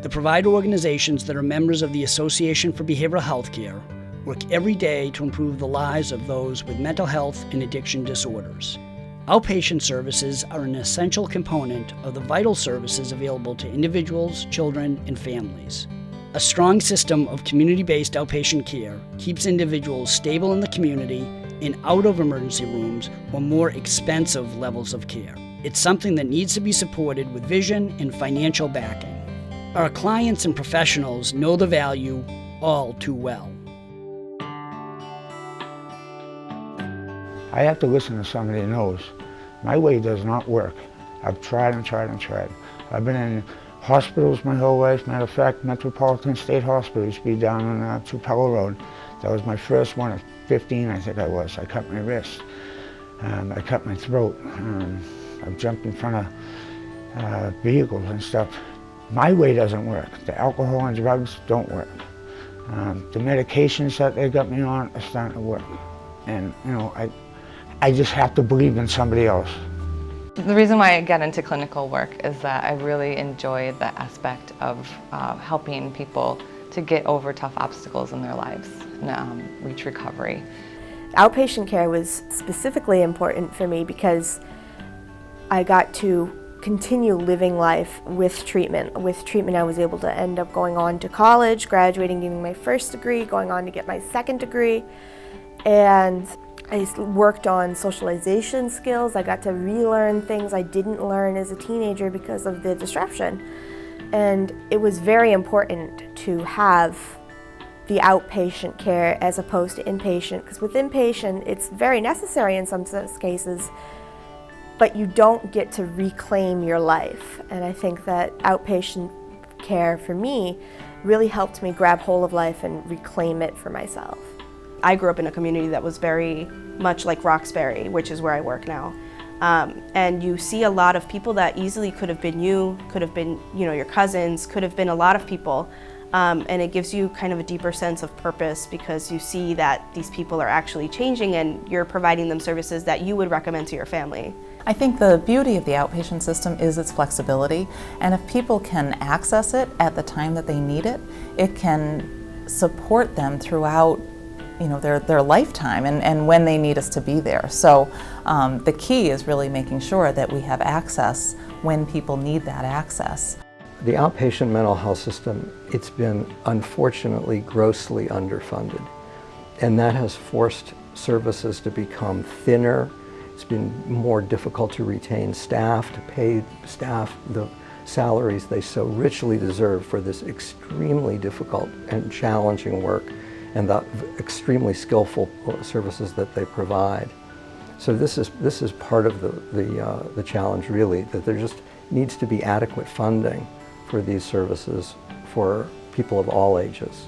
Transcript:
The provider organizations that are members of the Association for Behavioral Health Care work every day to improve the lives of those with mental health and addiction disorders. Outpatient services are an essential component of the vital services available to individuals, children, and families. A strong system of community-based outpatient care keeps individuals stable in the community and out of emergency rooms or more expensive levels of care. It's something that needs to be supported with vision and financial backing. Our clients and professionals know the value all too well. I have to listen to somebody who knows. My way does not work. I've tried and tried and tried. I've been in hospitals my whole life. Matter of fact, Metropolitan State Hospital used to be down on Tupelo Road. That was my first one at 15, I think I was. I cut my wrist. I cut my throat. I've jumped in front of vehicles and stuff. My way doesn't work. The alcohol and drugs don't work. The medications that they got me on are starting to work. And, you know, I just have to believe in somebody else. The reason why I get into clinical work is that I really enjoy the aspect of helping people to get over tough obstacles in their lives and reach recovery. Outpatient care was specifically important for me because I got to continue living life with treatment. With treatment, I was able to end up going on to college, graduating, getting my first degree, going on to get my second degree, and I worked on socialization skills. I got to relearn things I didn't learn as a teenager because of the disruption. And it was very important to have the outpatient care as opposed to inpatient, because with inpatient, it's very necessary in some cases, but you don't get to reclaim your life. And I think that outpatient care for me really helped me grab hold of life and reclaim it for myself. I grew up in a community that was very much like Roxbury, which is where I work now. And you see a lot of people that easily could have been you, could have been, your cousins, could have been a lot of people. And it gives you kind of a deeper sense of purpose because you see that these people are actually changing and you're providing them services that you would recommend to your family. I think the beauty of the outpatient system is its flexibility, and if people can access it at the time that they need it, it can support them throughout their lifetime and when they need us to be there. So the key is really making sure that we have access when people need that access. The outpatient mental health system, it's been unfortunately grossly underfunded. And that has forced services to become thinner. It's been more difficult to retain staff, to pay staff the salaries they so richly deserve for this extremely difficult and challenging work and the extremely skillful services that they provide. So this is part of the challenge, really, that there just needs to be adequate funding for these services for people of all ages.